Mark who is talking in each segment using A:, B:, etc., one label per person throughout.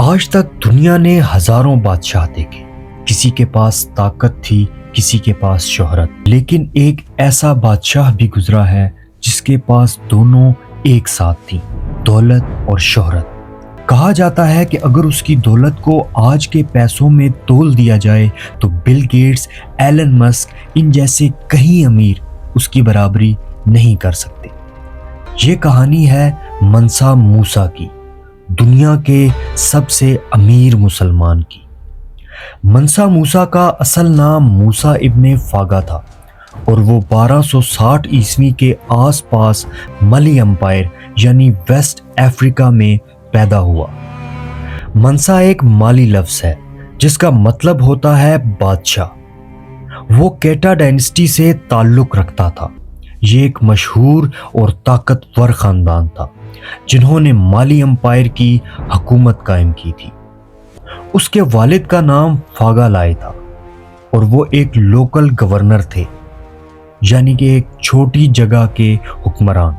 A: آج تک دنیا نے ہزاروں بادشاہ دیکھے، کسی کے پاس طاقت تھی، کسی کے پاس شہرت، لیکن ایک ایسا بادشاہ بھی گزرا ہے جس کے پاس دونوں ایک ساتھ تھیں، دولت اور شہرت۔ کہا جاتا ہے کہ اگر اس کی دولت کو آج کے پیسوں میں تول دیا جائے تو بل گیٹس، ایلن مسک ان جیسے کئی امیر اس کی برابری نہیں کر سکتے۔ یہ کہانی ہے منسا موسیٰ کی، دنیا کے سب سے امیر مسلمان کی۔ منسا موسیٰ کا اصل نام موسیٰ ابن فاگا تھا اور وہ 1260 عیسوی کے آس پاس ملی امپائر یعنی ویسٹ افریقہ میں پیدا ہوا۔ منسا ایک مالی لفظ ہے جس کا مطلب ہوتا ہے بادشاہ۔ وہ کیٹا ڈائنسٹی سے تعلق رکھتا تھا۔ یہ ایک مشہور اور طاقتور خاندان تھا جنہوں نے مالی امپائر کی حکومت قائم کی تھی۔ اس کے والد کا نام فاگا لائے تھا اور وہ ایک لوکل گورنر تھے، یعنی کہ ایک چھوٹی جگہ کے حکمران۔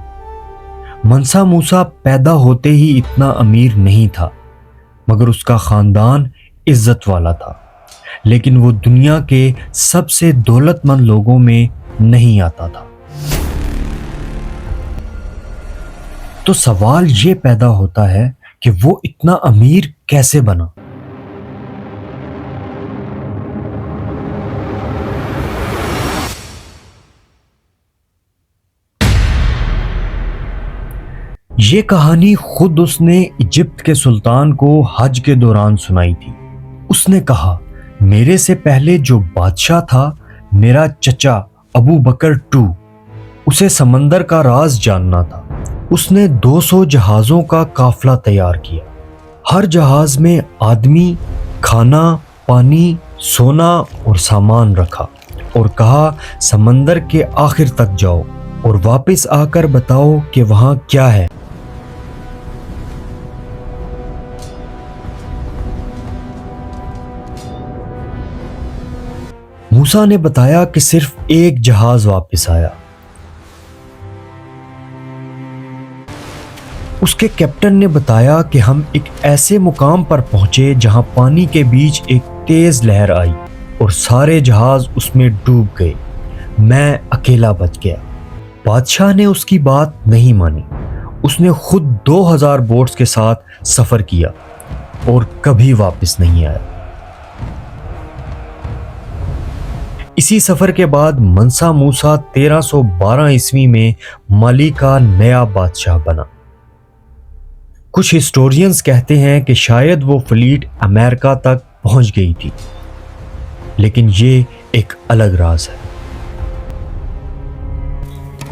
A: منسا موسیٰ پیدا ہوتے ہی اتنا امیر نہیں تھا، مگر اس کا خاندان عزت والا تھا، لیکن وہ دنیا کے سب سے دولت مند لوگوں میں نہیں آتا تھا۔ تو سوال یہ پیدا ہوتا ہے کہ وہ اتنا امیر کیسے بنا؟ یہ کہانی خود اس نے ایجپٹ کے سلطان کو حج کے دوران سنائی تھی۔ اس نے کہا، میرے سے پہلے جو بادشاہ تھا، میرا چچا ابو بکر II، اسے سمندر کا راز جاننا تھا۔ اس نے 200 جہازوں کا قافلہ تیار کیا۔ ہر جہاز میں آدمی، کھانا، پانی، سونا اور سامان رکھا اور کہا، سمندر کے آخر تک جاؤ اور واپس آ کر بتاؤ کہ وہاں کیا ہے۔ موسیٰ نے بتایا کہ صرف ایک جہاز واپس آیا۔ اس کے کیپٹن نے بتایا کہ ہم ایک ایسے مقام پر پہنچے جہاں پانی کے بیچ ایک تیز لہر آئی اور سارے جہاز اس میں ڈوب گئے۔ میں اکیلا بچ گیا۔ بادشاہ نے اس کی بات نہیں مانی۔ اس نے خود 2000 بوٹس کے ساتھ سفر کیا اور کبھی واپس نہیں آیا۔ اسی سفر کے بعد منسا موسیٰ 1312 عیسوی میں مالی کا نیا بادشاہ بنا۔ کچھ ہسٹورینز کہتے ہیں کہ شاید وہ فلیٹ امریکہ تک پہنچ گئی تھی، لیکن یہ ایک الگ راز ہے۔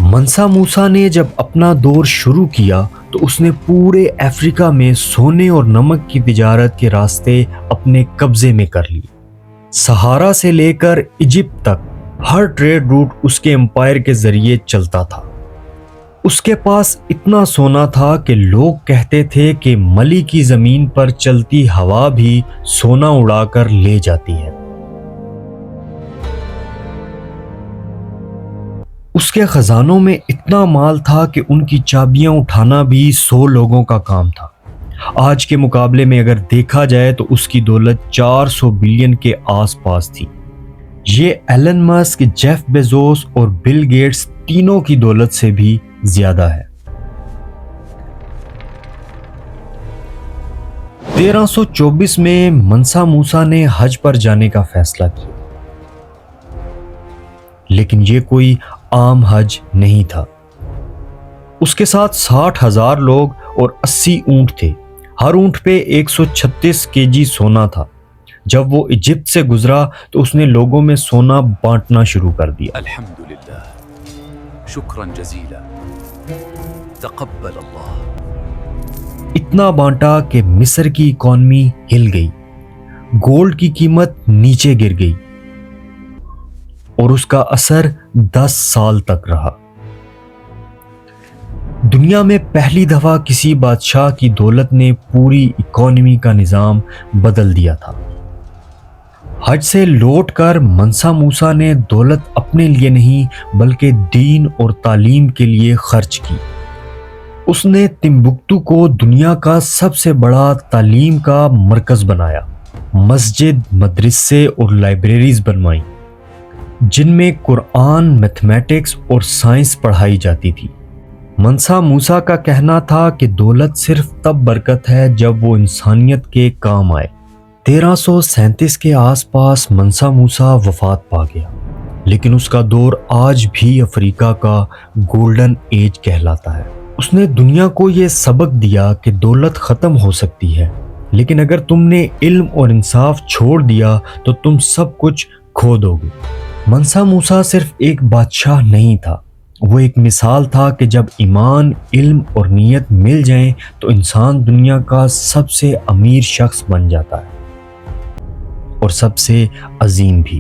A: منسا موسیٰ نے جب اپنا دور شروع کیا تو اس نے پورے افریقہ میں سونے اور نمک کی تجارت کے راستے اپنے قبضے میں کر لیے۔ سہارا سے لے کر ایجپٹ تک ہر ٹریڈ روٹ اس کے امپائر کے ذریعے چلتا تھا۔ اس کے پاس اتنا سونا تھا کہ لوگ کہتے تھے کہ ملی کی زمین پر چلتی ہوا بھی سونا اڑا کر لے جاتی ہے۔ اس کے خزانوں میں اتنا مال تھا کہ ان کی چابیاں اٹھانا بھی 100 لوگوں کا کام تھا۔ آج کے مقابلے میں اگر دیکھا جائے تو اس کی دولت 400 بلین کے آس پاس تھی۔ یہ ایلن مسک، جیف بیزوس اور بل گیٹس تینوں کی دولت سے بھی زیادہ ہے۔ 1324 میں منسا موسیٰ نے حج پر جانے کا فیصلہ کیا، لیکن یہ کوئی عام حج نہیں تھا۔ اس کے ساتھ 60,000 لوگ اور 80 اونٹ تھے۔ ہر اونٹ پہ 136 kg سونا تھا۔ جب وہ ایجپٹ سے گزرا تو اس نے لوگوں میں سونا بانٹنا شروع کر دیا۔
B: الحمدللہ، شکرا جزیلا، تقبل اللہ۔
A: اتنا بانٹا کہ مصر کی اکانومی ہل گئی، گولڈ کی قیمت نیچے گر گئی اور اس کا اثر 10 سال تک رہا۔ دنیا میں پہلی دفعہ کسی بادشاہ کی دولت نے پوری اکانومی کا نظام بدل دیا تھا۔ حج سے لوٹ کر منسا موسیٰ نے دولت اپنے لیے نہیں بلکہ دین اور تعلیم کے لیے خرچ کی۔ اس نے تمبکتو کو دنیا کا سب سے بڑا تعلیم کا مرکز بنایا، مسجد، مدرسے اور لائبریریز بنوائیں جن میں قرآن، میتھمیٹکس اور سائنس پڑھائی جاتی تھی۔ منسا موسیٰ کا کہنا تھا کہ دولت صرف تب برکت ہے جب وہ انسانیت کے کام آئے۔ 1337 کے آس پاس منسا موسیٰ وفات پا گیا، لیکن اس کا دور آج بھی افریقہ کا گولڈن ایج کہلاتا ہے۔ اس نے دنیا کو یہ سبق دیا کہ دولت ختم ہو سکتی ہے، لیکن اگر تم نے علم اور انصاف چھوڑ دیا تو تم سب کچھ کھو دو گے۔ منسا موسیٰ صرف ایک بادشاہ نہیں تھا، وہ ایک مثال تھا کہ جب ایمان، علم اور نیت مل جائیں تو انسان دنیا کا سب سے امیر شخص بن جاتا ہے، اور سب سے عظیم بھی۔